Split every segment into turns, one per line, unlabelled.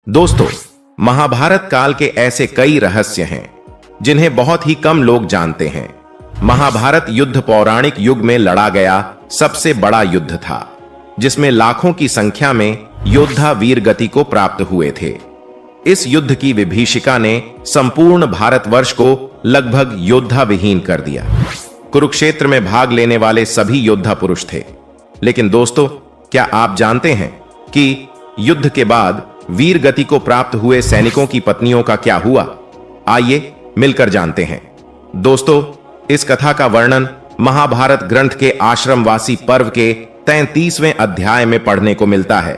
दोस्तों, महाभारत काल के ऐसे कई रहस्य हैं जिन्हें बहुत ही कम लोग जानते हैं। महाभारत युद्ध पौराणिक युग में लड़ा गया सबसे बड़ा युद्ध था, जिसमें लाखों की संख्या में योद्धा वीर गति को प्राप्त हुए थे। इस युद्ध की विभीषिका ने संपूर्ण भारतवर्ष को लगभग योद्धा विहीन कर दिया। कुरुक्षेत्र में भाग लेने वाले सभी योद्धा पुरुष थे। लेकिन दोस्तों, क्या आप जानते हैं कि युद्ध के बाद वीर गति को प्राप्त हुए सैनिकों की पत्नियों का क्या हुआ? आइए मिलकर जानते हैं। दोस्तों, इस कथा का वर्णन महाभारत ग्रंथ के आश्रमवासी पर्व के 33वें अध्याय में पढ़ने को मिलता है।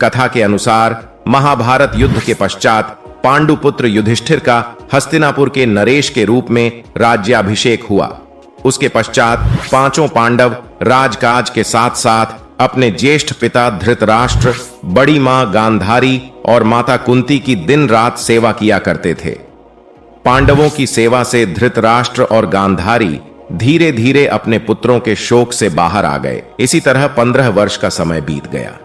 कथा के अनुसार महाभारत युद्ध के पश्चात पांडुपुत्र युधिष्ठिर का हस्तिनापुर के नरेश के रूप में राज्याभिषेक हुआ। उसके पश्चात पांचों पांडव राजकाज के साथ साथ अपने ज्येष्ठ पिता धृतराष्ट्र, बड़ी मां गांधारी और माता कुंती की दिन रात सेवा किया करते थे। पांडवों की सेवा से धृतराष्ट्र और गांधारी धीरे धीरे अपने पुत्रों के शोक से बाहर आ गए। इसी तरह 15 वर्ष का समय बीत गया।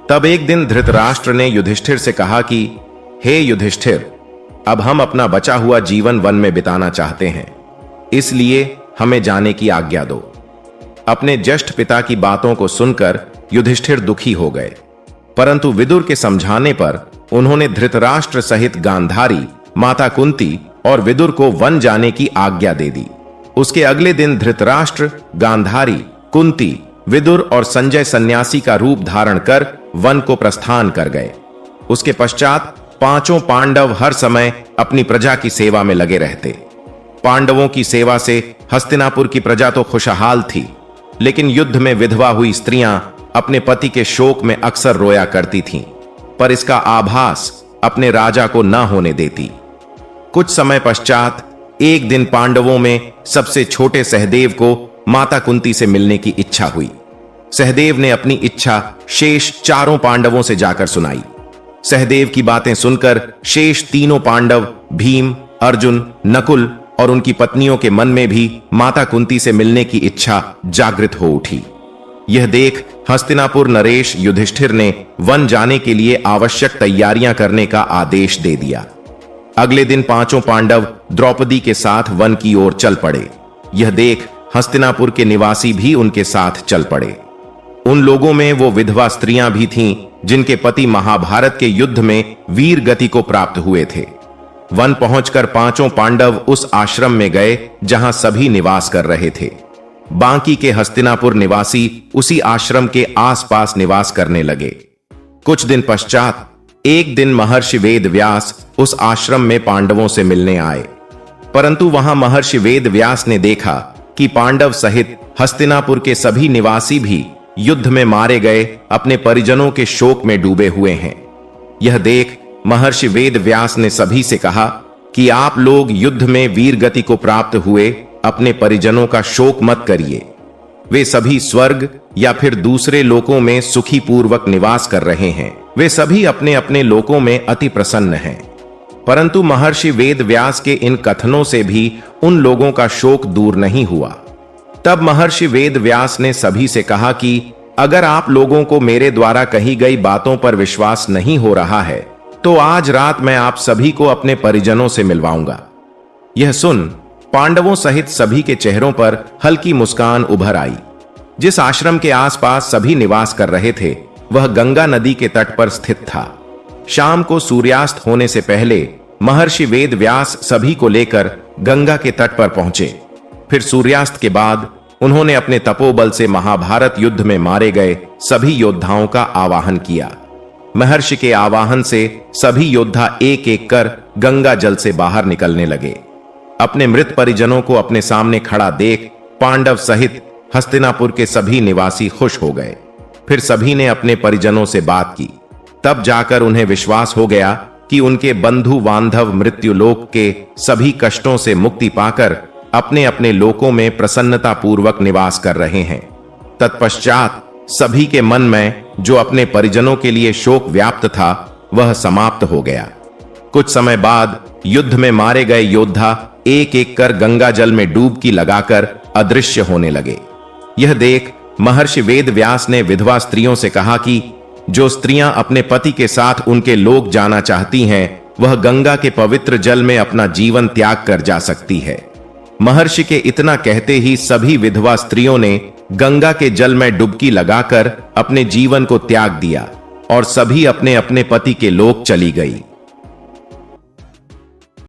तब एक दिन धृतराष्ट्र ने युधिष्ठिर से कहा कि हे युधिष्ठिर, अब हम अपना बचा हुआ जीवन वन में बिताना चाहते हैं, इसलिए हमें जाने की आज्ञा दो। अपने ज्येष्ठ पिता की बातों को सुनकर युधिष्ठिर दुखी हो गए, परंतु विदुर के समझाने पर उन्होंने धृतराष्ट्र सहित गांधारी, माता कुंती और विदुर को वन जाने की आज्ञा दे दी। उसके अगले दिन धृतराष्ट्र, गांधारी, कुंती, विदुर और संजय सन्यासी का रूप धारण कर वन को प्रस्थान कर गए। उसके पश्चात पांचों पांडव हर समय अपनी प्रजा की सेवा में लगे रहते। पांडवों की सेवा से हस्तिनापुर की प्रजा तो खुशहाल थी, लेकिन युद्ध में विधवा हुई स्त्रियां अपने पति के शोक में अक्सर रोया करती थीं, पर इसका आभास अपने राजा को न होने देती। कुछ समय पश्चात एक दिन पांडवों में सबसे छोटे सहदेव को माता कुंती से मिलने की इच्छा हुई। सहदेव ने अपनी इच्छा शेष चारों पांडवों से जाकर सुनाई। सहदेव की बातें सुनकर शेष तीनों पांडव भीम, अर्जुन, नकुल और उनकी पत्नियों के मन में भी माता कुंती से मिलने की इच्छा जागृत हो उठी। यह देख हस्तिनापुर नरेश युधिष्ठिर ने वन जाने के लिए आवश्यक तैयारियां करने का आदेश दे दिया। अगले दिन पांचों पांडव द्रौपदी के साथ वन की ओर चल पड़े। यह देख हस्तिनापुर के निवासी भी उनके साथ चल पड़े। उन लोगों में वो विधवा स्त्रियां भी थीं जिनके पति महाभारत के युद्ध में वीर गति को प्राप्त हुए थे। वन पहुंचकर पांचों पांडव उस आश्रम में गए जहां सभी निवास कर रहे थे। बाकी के हस्तिनापुर निवासी उसी आश्रम के आसपास निवास करने लगे। कुछ दिन पश्चात एक दिन महर्षि वेदव्यास उस आश्रम में पांडवों से मिलने आए, परंतु वहां महर्षि वेदव्यास ने देखा कि पांडव सहित हस्तिनापुर के सभी निवासी भी युद्ध में मारे गए अपने परिजनों के शोक में डूबे हुए हैं। यह देख महर्षि वेदव्यास ने सभी से कहा कि आप लोग युद्ध में वीर गति को प्राप्त हुए अपने परिजनों का शोक मत करिए। वे सभी स्वर्ग या फिर दूसरे लोकों में सुखी पूर्वक निवास कर रहे हैं। वे सभी अपने अपने लोकों में अति प्रसन्न हैं। परंतु महर्षि वेदव्यास के इन कथनों से भी उन लोगों का शोक दूर नहीं हुआ। तब महर्षि वेदव्यास ने सभी से कहा कि अगर आप लोगों को मेरे द्वारा कही गई बातों पर विश्वास नहीं हो रहा है, तो आज रात मैं आप सभी को अपने परिजनों से मिलवाऊंगा। यह सुन पांडवों सहित सभी के चेहरों पर हल्की मुस्कान उभर आई। जिस आश्रम के आसपास सभी निवास कर रहे थे, वह गंगा नदी के तट पर स्थित था। शाम को सूर्यास्त होने से पहले महर्षि वेदव्यास सभी को लेकर गंगा के तट पर पहुंचे। फिर सूर्यास्त के बाद उन्होंने अपने तपोबल से महाभारत युद्ध में मारे गए सभी योद्धाओं का आवाहन किया। महर्षि के आवाहन से सभी योद्धा एक एक कर गंगा जल से बाहर निकलने लगे। अपने मृत परिजनों को अपने सामने खड़ा देख पांडव सहित हस्तिनापुर के सभी निवासी खुश हो गए। फिर सभी ने अपने परिजनों से बात की। तब जाकर उन्हें विश्वास हो गया कि उनके बंधु बांधव मृत्युलोक के सभी कष्टों से मुक्ति पाकर अपने अपने लोकों में प्रसन्नता पूर्वक निवास कर रहे हैं। तत्पश्चात सभी के मन में जो अपने परिजनों के लिए शोक व्याप्त था, वह समाप्त हो गया। कुछ समय बाद युद्ध में मारे गए योद्धा एक एक कर गंगा जल में डुबकी लगाकर अदृश्य होने लगे। यह देख महर्षि वेदव्यास ने विधवा स्त्रियों से कहा कि जो स्त्रियां अपने पति के साथ उनके लोक जाना चाहती हैं, वह गंगा के पवित्र जल में अपना जीवन त्याग कर जा सकती है। महर्षि के इतना कहते ही सभी विधवा स्त्रियों ने गंगा के जल में डुबकी लगाकर अपने जीवन को त्याग दिया और सभी अपने अपने पति के लोक चली गई।